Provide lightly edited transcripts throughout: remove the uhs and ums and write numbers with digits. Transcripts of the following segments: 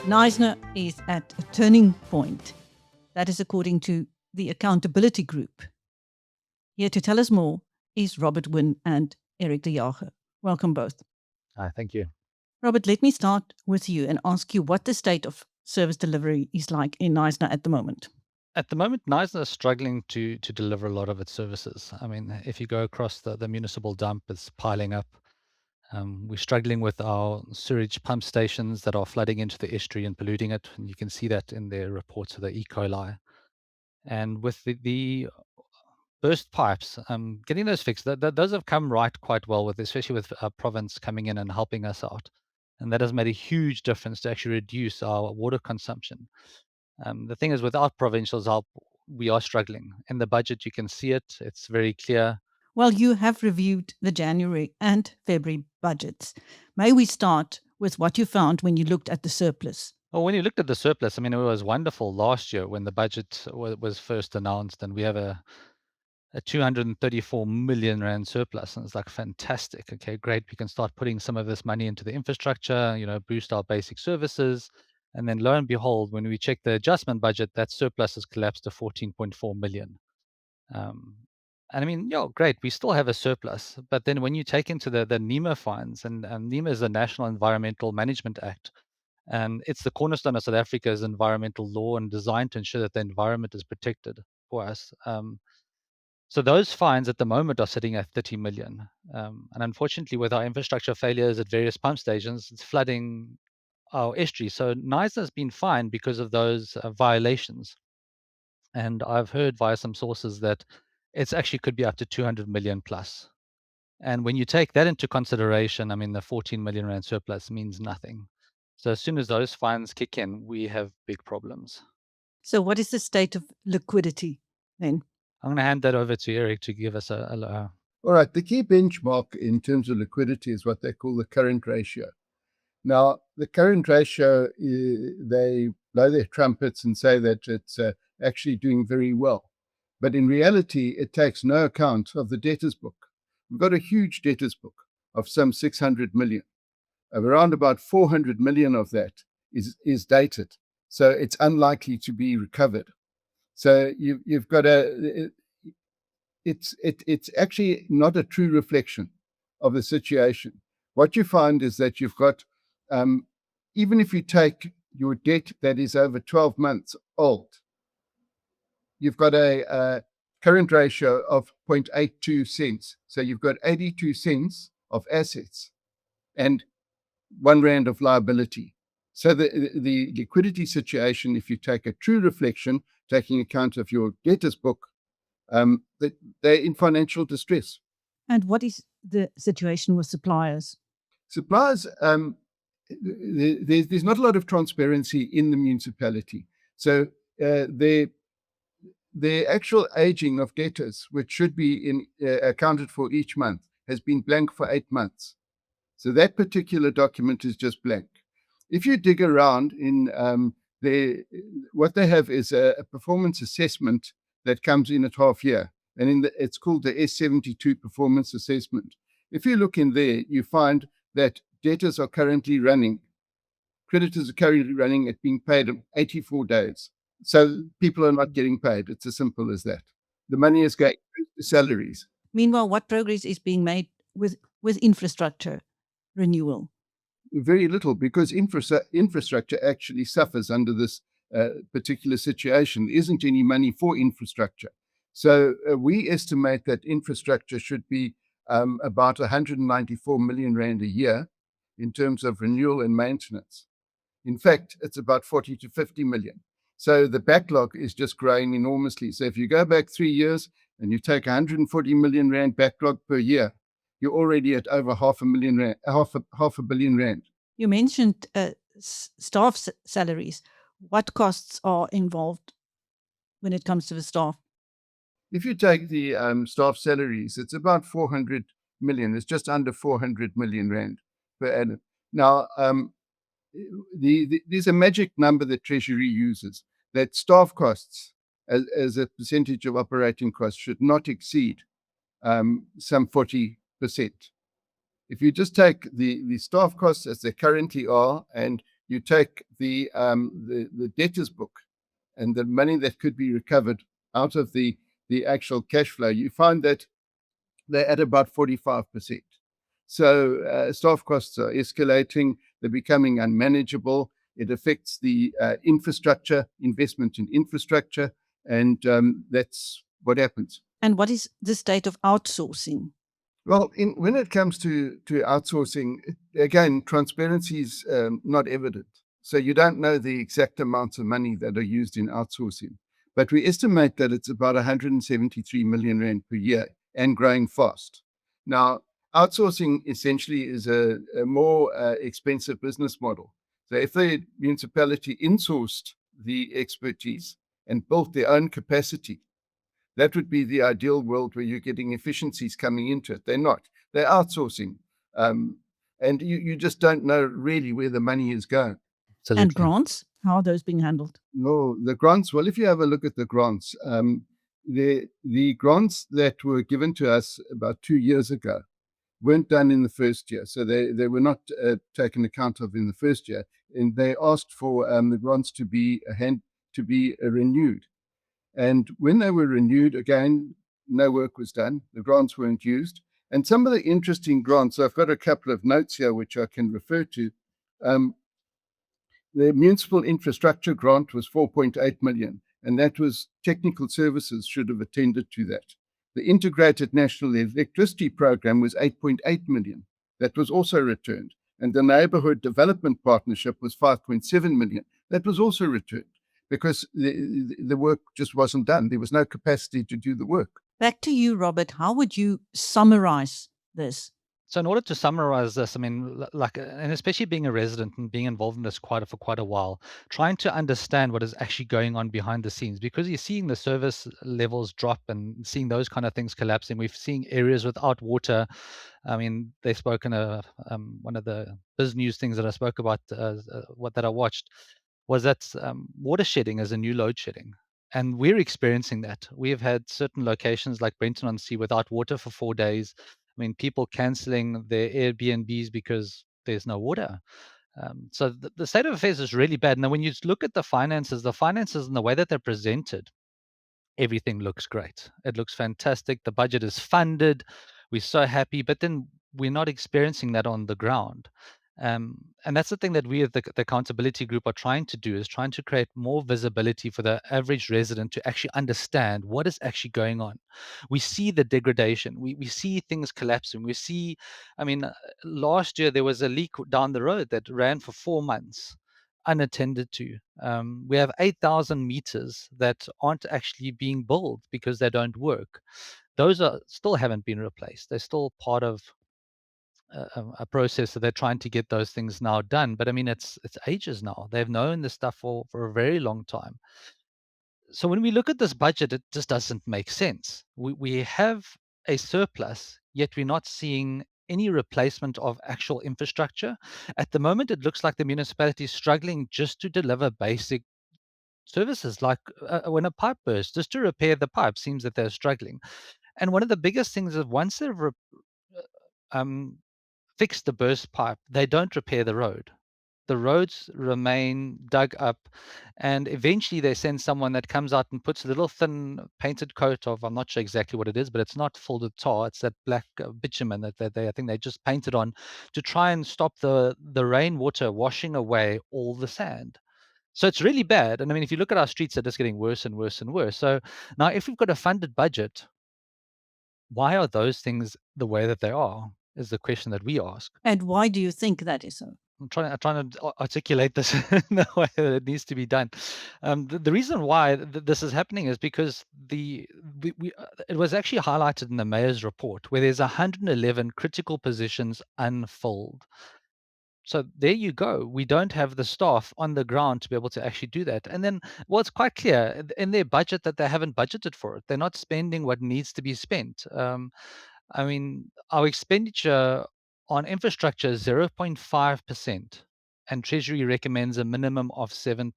Knysna is at a turning point. That is according to the Accountability Group. Here to tell us more is Robert Winn and Eric de Jager. Welcome both. Hi, thank you. Robert, let me start with you and ask you what the state of service delivery is like in Knysna at the moment. At the moment, Knysna is struggling to deliver a lot of its services. I mean, if you go across the municipal dump, it's piling up. We're struggling with our sewage pump stations that are flooding into the estuary and polluting it. And you can see that in their reports of the E. coli. And with the burst pipes, getting those fixed, those have come right quite well, with especially with province coming in and helping us out. And that has made a huge difference to actually reduce our water consumption. The thing is, without provincials' help, we are struggling. In the budget, you can see it. It's very clear. Well, you have reviewed the January and February budgets. May we start with what you found when you looked at the surplus? Well, when you looked at the surplus, I mean, it was wonderful last year when the budget was first announced, and we have a 234 million rand surplus, and it's like fantastic. Okay, great. We can start putting some of this money into the infrastructure, boost our basic services. And then lo and behold, when we check the adjustment budget, that surplus has collapsed to 14.4 million. Um, and I mean, great. We still have a surplus, but then when you take into the NEMA funds, and NEMA is the National Environmental Management Act, and it's the cornerstone of South Africa's environmental law and designed to ensure that the environment is protected for us. So those fines at the moment are sitting at 30 million. And unfortunately, with our infrastructure failures at various pump stations, it's flooding our estuary. So Knysna has been fined because of those violations. And I've heard via some sources that it's actually could be up to 200 million plus. And when you take that into consideration, I mean, the 14 million rand surplus means nothing. So as soon as those fines kick in, we have big problems. So, what is the state of liquidity then? I'm going to hand that over to Eric to give us a All right, the key benchmark in terms of liquidity is what they call the current ratio. Now, the current ratio, they blow their trumpets and say that it's actually doing very well. But in reality, it takes no account of the debtors book. We've got a huge debtors book of some 600 million. Around about 400 million of that is dated. So it's unlikely to be recovered. So you've got it's actually not a true reflection of the situation. What you find is that you've got, even if you take your debt that is over 12 months old, you've got a current ratio of 0.82 cents. So you've got 82 cents of assets and 1 rand of liability. So the liquidity situation, if you take a true reflection, taking account of your debtors book, that they're in financial distress. And what is the situation with suppliers? Suppliers, there's not a lot of transparency in the municipality. So the actual aging of debtors, which should be accounted for each month, has been blank for 8 months. So that particular document is just blank. If you dig around in what they have is a performance assessment that comes in at half year, and it's called the S72 performance assessment. If you look in there, you find that creditors are currently running at being paid in 84 days. So people are not getting paid. It's as simple as that. The money is going to salaries. Meanwhile, what progress is being made with infrastructure renewal? Very little, because infrastructure actually suffers under this particular situation. There isn't any money for infrastructure. So we estimate that infrastructure should be about 194 million rand a year in terms of renewal and maintenance. In fact, it's about 40 to 50 million. So the backlog is just growing enormously. So if you go back 3 years and you take 140 million rand backlog per year, you're already at over half a billion rand. You mentioned staff salaries. What costs are involved when it comes to the staff? If you take the staff salaries, it's about 400 million. It's just under 400 million rand per annum. Now, there's a magic number that Treasury uses, that staff costs as a percentage of operating costs should not exceed some 40%. If you just take the staff costs as they currently are, and you take the debtors book and the money that could be recovered out of the actual cash flow, you find that they're at about 45%. So staff costs are escalating, they're becoming unmanageable. It affects the infrastructure, investment in infrastructure, and that's what happens. And what is the state of outsourcing? Well, when it comes to outsourcing, again, transparency is not evident. So you don't know the exact amounts of money that are used in outsourcing. But we estimate that it's about 173 million rand per year and growing fast. Now, outsourcing essentially is a more expensive business model. So if the municipality insourced the expertise and built their own capacity, that would be the ideal world where you're getting efficiencies coming into it. They're not. They're outsourcing. And you just don't know really where the money is going. Absolutely. And grants, how are those being handled? No, the grants, well, if you have a look at the grants, the grants that were given to us about 2 years ago weren't done in the first year. So they were not taken account of in the first year. And they asked for the grants to be renewed. And when they were renewed, again, no work was done. The grants weren't used. And some of the interesting grants, I've got a couple of notes here which I can refer to. The municipal infrastructure grant was 4.8 million, and that was technical services should have attended to that. The integrated national electricity program was 8.8 million. That was also returned. And the neighborhood development partnership was 5.7 million. That was also returned, because the work just wasn't done. There was no capacity to do the work. Back to you, Robert. How would you summarize this? So in order to summarize this, I mean, and especially being a resident and being involved in this for quite a while, trying to understand what is actually going on behind the scenes, because you're seeing the service levels drop and seeing those kind of things collapsing. We've seen areas without water. I mean, they've spoken one of the biz news things that I spoke about, that I watched, was that water shedding is a new load shedding. And we're experiencing that. We have had certain locations like Brenton-on-Sea without water for 4 days. I mean, people canceling their Airbnbs because there's no water. So the state of affairs is really bad. Now, when you look at the finances and the way that they're presented, everything looks great. It looks fantastic. The budget is funded. We're so happy, but then we're not experiencing that on the ground. And that's the thing that we at the accountability group are trying to do, is trying to create more visibility for the average resident to actually understand what is actually going on. We see the degradation. We see things collapsing. We see, I mean, last year there was a leak down the road that ran for 4 months unattended to. We have 8,000 meters that aren't actually being built because they don't work. Those still haven't been replaced. They're still part of a process that they're trying to get those things now done. But I mean, it's ages now. They've known this stuff for a very long time. So when we look at this budget, it just doesn't make sense. We have a surplus, yet we're not seeing any replacement of actual infrastructure. At the moment, it looks like the municipality is struggling just to deliver basic services, like when a pipe bursts, just to repair the pipe seems that they're struggling. And one of the biggest things is once they've fix the burst pipe, they don't repair the road. The roads remain dug up, and eventually they send someone that comes out and puts a little thin painted coat of, I'm not sure exactly what it is, but it's not folded tar. It's that black bitumen that I think they just painted on to try and stop the rainwater washing away all the sand. So it's really bad. And I mean, if you look at our streets, they're just getting worse and worse and worse. So now if we've got a funded budget, why are those things the way that they are, is the question that we ask. And why do you think that is so? I'm trying to articulate this in the way that it needs to be done. The reason why this is happening is because it was actually highlighted in the mayor's report, where there's 111 critical positions unfilled. So there you go. We don't have the staff on the ground to be able to actually do that. And then, well, it's quite clear in their budget that they haven't budgeted for it. They're not spending what needs to be spent. I mean, our expenditure on infrastructure is 0.5%, and Treasury recommends a minimum of 7%.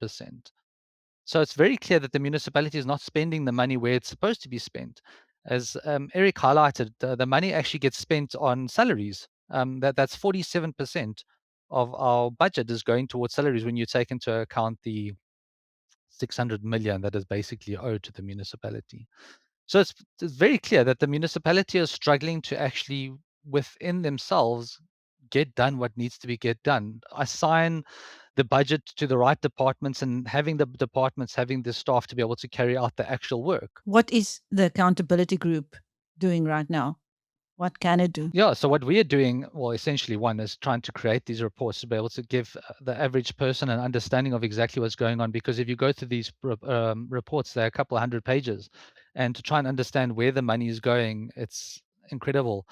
So it's very clear that the municipality is not spending the money where it's supposed to be spent. As Eric highlighted, the money actually gets spent on salaries. That's 47%. of our budget is going towards salaries when you take into account the 600 million that is basically owed to the municipality. So it's very clear that the municipality is struggling to actually, within themselves, get done what needs to be get done. Assign the budget to the right departments and having the departments having the staff to be able to carry out the actual work. What is the accountability group doing right now? What can it do? Yeah, so what we are doing, well, essentially one is trying to create these reports to be able to give the average person an understanding of exactly what's going on. Because if you go through these reports, they're a couple of hundred pages, and to try and understand where the money is going, it's incredible.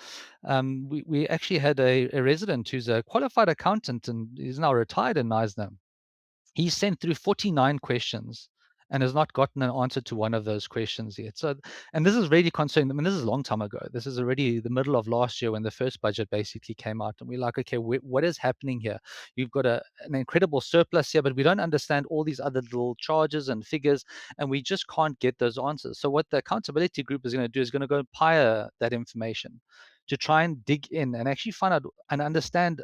We actually had a resident who's a qualified accountant and is now retired in Knysna. He sent through 49 questions and has not gotten an answer to one of those questions yet. So, and this is really concerning. I mean, this is a long time ago. This is already the middle of last year when the first budget basically came out. And we're like, okay, what is happening here? You've got an incredible surplus here, but we don't understand all these other little charges and figures, and we just can't get those answers. So what the accountability group is going to do is going to go and pire that information to try and dig in and actually find out and understand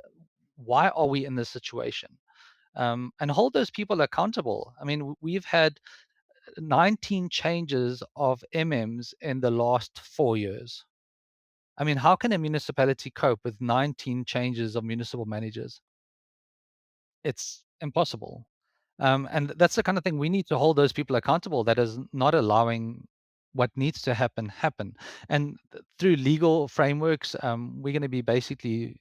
why are we in this situation. And hold those people accountable. I mean, we've had 19 changes of MMs in the last 4 years. I mean, how can a municipality cope with 19 changes of municipal managers? It's impossible. And that's the kind of thing we need to hold those people accountable, that is not allowing what needs to happen. And through legal frameworks, we're going to be basically,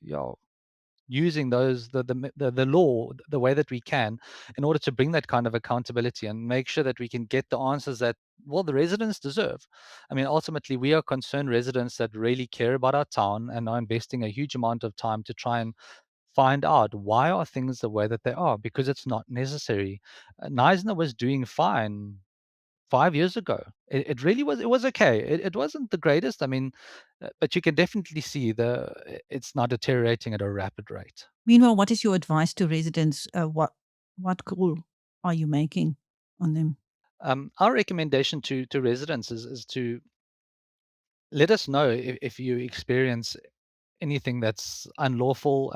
using those the law the way that we can in order to bring that kind of accountability and make sure that we can get the answers that, well, the residents deserve. I mean, ultimately, we are concerned residents that really care about our town and are investing a huge amount of time to try and find out why are things the way that they are, because it's not necessary. Knysna was doing fine 5 years ago. It really was. It was okay. It wasn't the greatest. I mean, but you can definitely see it's not deteriorating at a rapid rate. Meanwhile, what is your advice to residents? What call are you making on them? Our recommendation to residents is to let us know if you experience anything that's unlawful.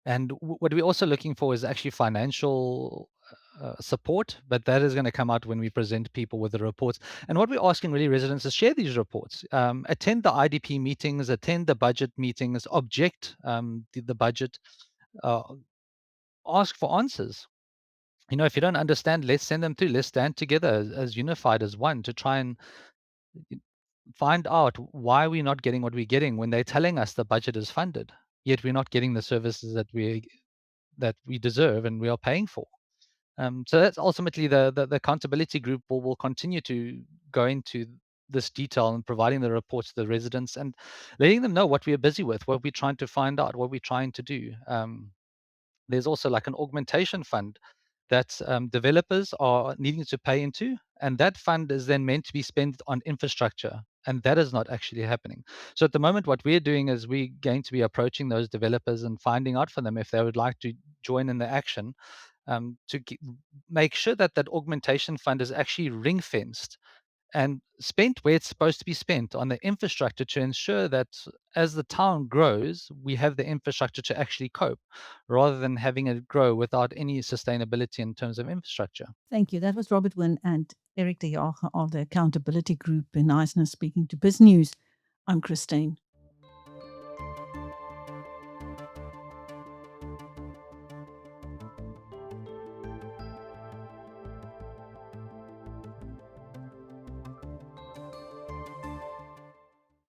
And what we're also looking for is actually financial support, but that is going to come out when we present people with the reports. And what we're asking really residents is share these reports, attend the IDP meetings, attend the budget meetings, object the budget, uh, ask for answers. If you don't understand, let's send them through. Let's stand together as unified as one to try and find out why we're not getting what we're getting when they're telling us the budget is funded, yet we're not getting the services that we deserve and we are paying for. So that's ultimately the accountability group will continue to go into this detail and providing the reports to the residents and letting them know what we are busy with, what we're trying to find out, what we're trying to do. There's also like an augmentation fund that developers are needing to pay into, and that fund is then meant to be spent on infrastructure, and that is not actually happening. So at the moment, what we're doing is we're going to be approaching those developers and finding out from them if they would like to join in the action, to make sure that that augmentation fund is actually ring fenced and spent where it's supposed to be spent on the infrastructure to ensure that as the town grows, we have the infrastructure to actually cope rather than having it grow without any sustainability in terms of infrastructure. Thank you. That was Robert Winn and Eric de Jager of the Accountability Group in Knysna speaking to BizNews. I'm Chris Steyn.